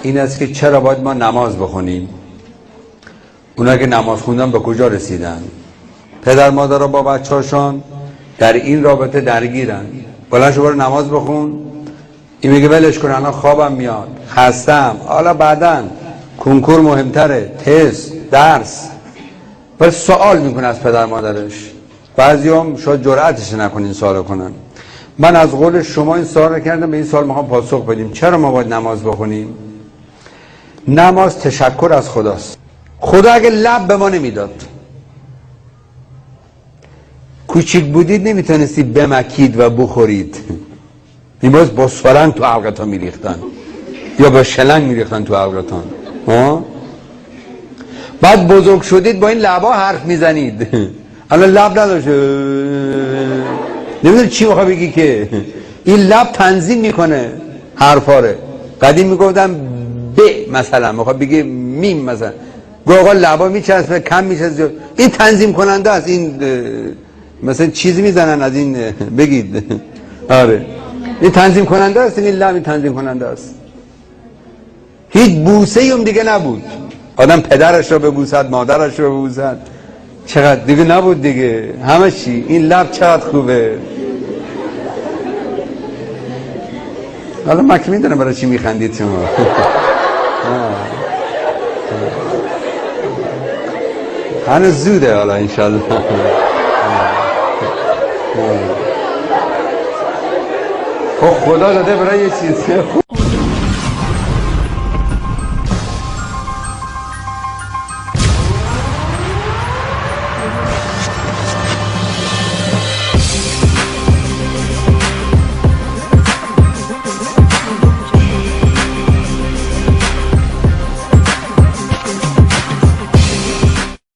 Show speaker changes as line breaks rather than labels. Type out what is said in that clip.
این است که چرا باید ما نماز بخونیم. اونا که نماز خوندن به کجا رسیدن؟ پدر مادر با بچه‌هاشون در این رابطه درگیرن. بلند شو برو نماز بخون، این میگه ولش کن الان خوابم میاد، خستم، حالا بعداً کنکور مهمتره، تست، درس. ولی سوال میکنه از پدر مادرش. بعضیام شاید جرأتش نکنین سوال کنن. من از قول شما این سوال کردم، به این سوال میخوام پاسخ بدیم. چرا ما باید نماز بخونیم؟ نماز تشکر از خداست. خدا اگه لب به ما نمیداد، کوچیک بودید نمیتونستید بمکید و بخورید، این باز با سرنگ تو حلقتان میریختن یا با شلنگ میریختن تو حلقتان. بعد بزرگ شدید با این لبا حرف میزنید، الان لب نداشت، نمیدونی چی میخواه بگی که این لب تنظیم میکنه حرفاره. قدیم میگفتم ب مثلا میخواه بگی میم مثلا، گو آقا لبا میچسبه کم میچسبه، این تنظیم کننده است. این مثلا چیزی میزنن از این بگید آره این تنظیم کننده است، این لب این تنظیم کننده است. هیچ بوسه هم دیگه نبود، آدم پدرش رو ببوسد، مادرش رو ببوسد، چقدر دیگه نبود دیگه، همه چی. این لب چقدر خوبه. حالا من که میدونم برای چی میخندید شما. هنوز زوده حالا انشالله. خب خدا داده برای یه چیز